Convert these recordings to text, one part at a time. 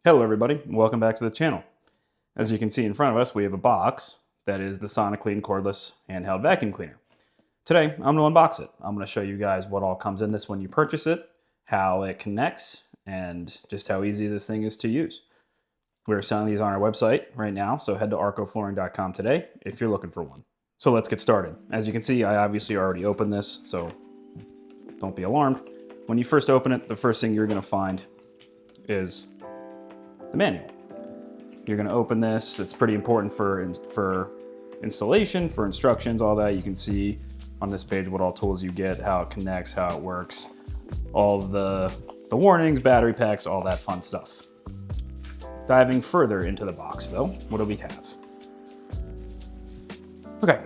Hello everybody, welcome back to the channel. As you can see in front of us, we have a box that is the Soniclean Cordless Handheld Vacuum Cleaner. Today, I'm going to unbox it. I'm going to show you guys what all comes in this when you purchase it, how it connects, and just how easy this thing is to use. We're selling these on our website right now, so head to arkoflooring.com today if you're looking for one. So let's get started. As you can see, I obviously already opened this, so don't be alarmed. When you first open it, the first thing you're going to find is the manual. You're going to open this. It's pretty important for installation, for instructions, all that. You can see on this page what all tools you get, how it connects, how it works, all of the warnings, battery packs, all that fun stuff. Diving further into the box though, what do we have? Okay,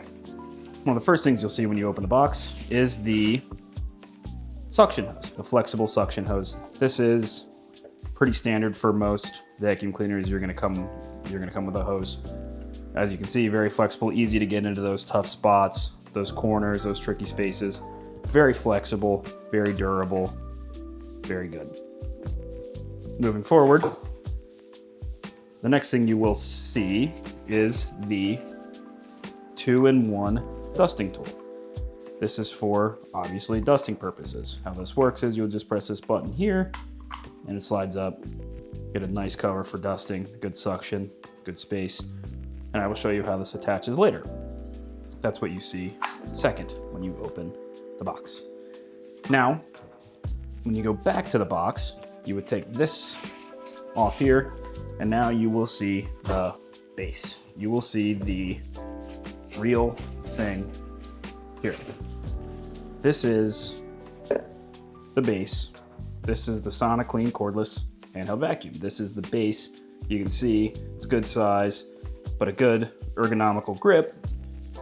one of the first things you'll see when you open the box is the suction hose, the flexible suction hose. This is pretty standard for most vacuum cleaners. You're gonna come with a hose. As you can see, very flexible, easy to get into those tough spots, those corners, those tricky spaces. Very flexible, very durable, very good. Moving forward, the next thing you will see is the 2-in-1 dusting tool. This is for, obviously, dusting purposes. How this works is you'll just press this button here, and it slides up. Get a nice cover for dusting, good suction, good space. And I will show you how this attaches later. That's what you see second when you open the box. Now, when you go back to the box, you would take this off here, and now you will see the base. You will see the real thing here. This is the base. This is the Soniclean Cordless Handheld Vacuum. This is the base. You can see it's good size, but a good ergonomical grip,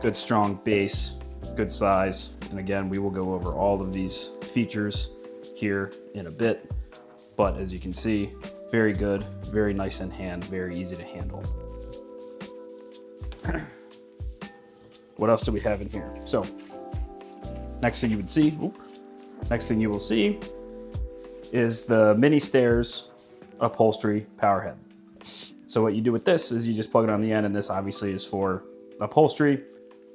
good strong base, good size. And again, we will go over all of these features here in a bit. But as you can see, very good, very nice in hand, very easy to handle. What else do we have in here? So, next thing you will see is the mini stairs upholstery power head. So what you do with this is you just plug it on the end, and this obviously is for upholstery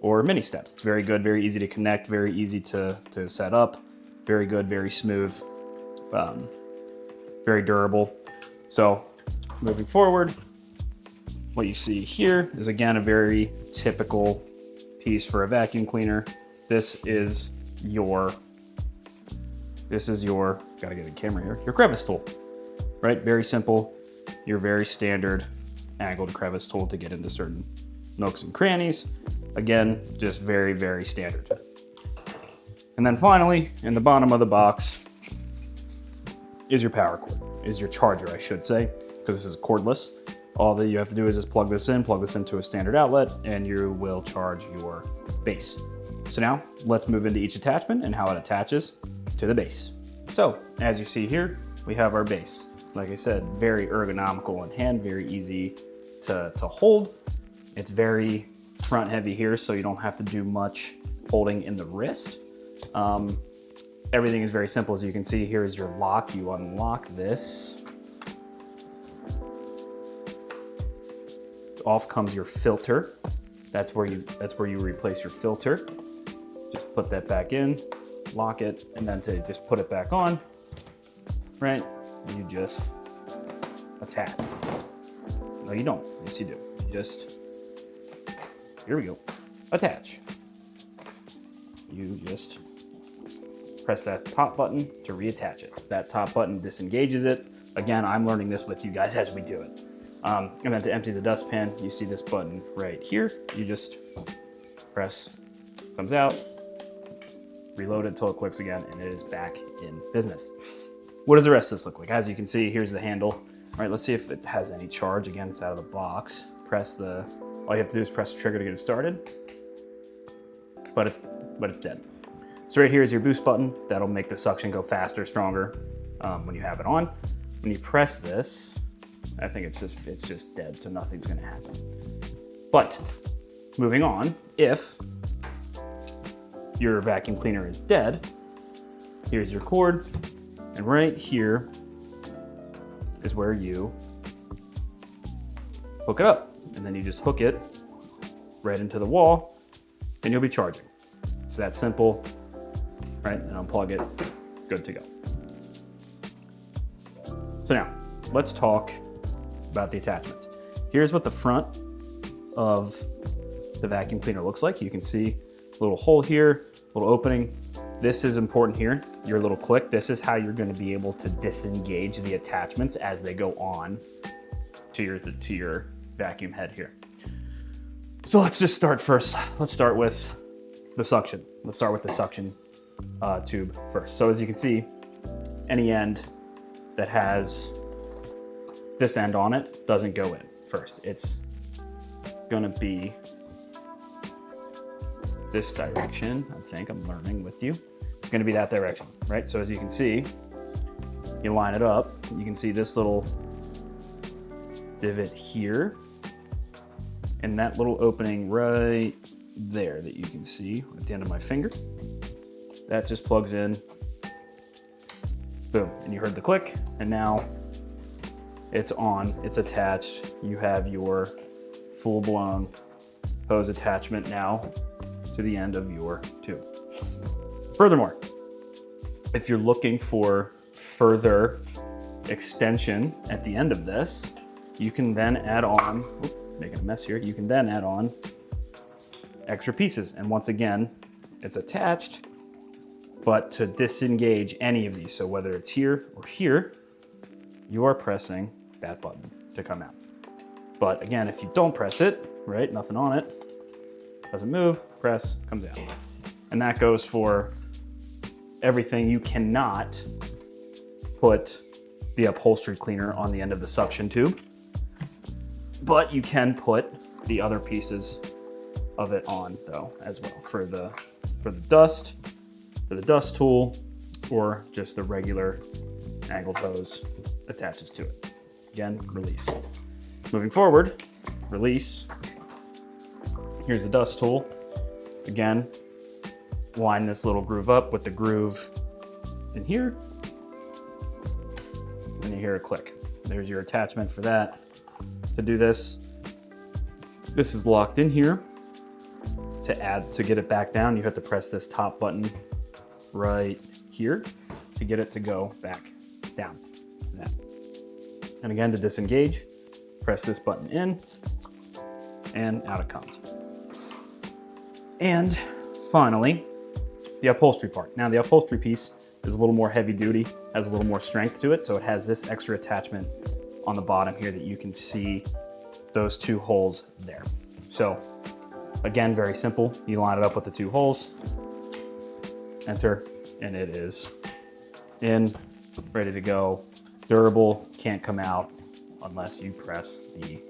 or mini steps. It's very good, very easy to connect, very easy to set up, very good, very smooth, very durable. So moving forward, what you see here is again a very typical piece for a vacuum cleaner. This is your, gotta get the camera here, your crevice tool, right? Very simple, your very standard angled crevice tool to get into certain nooks and crannies. Again, just very, very standard. And then finally, in the bottom of the box is your power cord, is your charger, I should say, because this is cordless. All that you have to do is just plug this into a standard outlet, and you will charge your base. So now let's move into each attachment and how it attaches to the base. So as you see here, we have our base. Like I said, very ergonomical in hand, very easy to hold. It's very front heavy here, so you don't have to do much holding in the wrist. Everything is very simple. As you can see, here is your lock. You unlock this. Off comes your filter. That's where you replace your filter. Just put that back in, lock it, and then to just put it back on, right? You just attach. No, you don't. Yes, you do. You just, here we go, attach. You just press that top button to reattach it. That top button disengages it. Again, I'm learning this with you guys as we do it. And then to empty the dustpan, you see this button right here. You just press, comes out, reload it until it clicks again, and it is back in business. What does the rest of this look like? As you can see, here's the handle. All right, let's see if it has any charge. Again, it's out of the box. All you have to do is press the trigger to get it started, but it's dead. So right here is your boost button. That'll make the suction go faster, stronger when you have it on. When you press this, I think it's just dead, so nothing's gonna happen. But moving on, if your vacuum cleaner is dead, here's your cord, and right here is where you hook it up. And then you just hook it right into the wall and you'll be charging. It's that simple, right? And unplug it, good to go. So now, let's talk about the attachments. Here's what the front of the vacuum cleaner looks like. You can see a little hole here, little opening. This is important here, your little click. This is how you're gonna be able to disengage the attachments as they go on to your vacuum head here. So let's just start first. Let's start with the suction. Let's start with the suction tube first. So as you can see, any end that has this end on it doesn't go in first. It's gonna be this direction. I think I'm learning with you. It's gonna be that direction, right? So as you can see, you line it up, you can see this little divot here and that little opening right there that you can see at the end of my finger. That just plugs in, boom, and you heard the click, and now it's on, it's attached. You have your full-blown hose attachment now to the end of your tube. Furthermore, if you're looking for further extension at the end of this, you can then add on, making a mess here, you can then add on extra pieces. And once again, it's attached, but to disengage any of these, so whether it's here or here, you are pressing that button to come out. But again, if you don't press it, right, nothing on it, doesn't move, press, comes out. And that goes for everything. You cannot put the upholstery cleaner on the end of the suction tube, but you can put the other pieces of it on though as well for the dust tool, or just the regular angled hose attaches to it. Again, release. Moving forward, release. Here's the dust tool. Again, line this little groove up with the groove in here, and you hear a click. There's your attachment for that. To do this, this is locked in here. To get it back down, you have to press this top button right here to get it to go back down. And again, to disengage, press this button in, and out it comes. And finally, the upholstery part. Now the upholstery piece is a little more heavy duty, has a little more strength to it, so it has this extra attachment on the bottom here that you can see those two holes there. So again, very simple. You line it up with the two holes, enter, and it is in, ready to go. Durable, can't come out unless you press the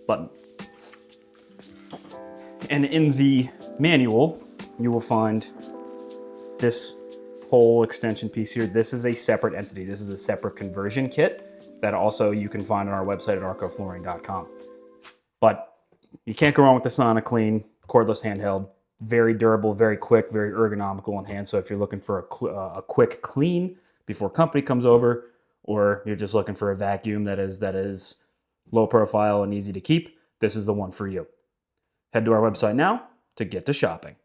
button. And in the manual, you will find this whole extension piece here. This is a separate entity. This is a separate conversion kit that also you can find on our website at arcoflooring.com. But you can't go wrong with the Soniclean cordless handheld. Very durable, very quick, very ergonomical in hand. So if you're looking for a quick clean before company comes over, or you're just looking for a vacuum that is low profile and easy to keep, this is the one for you. Head to our website now to get to shopping.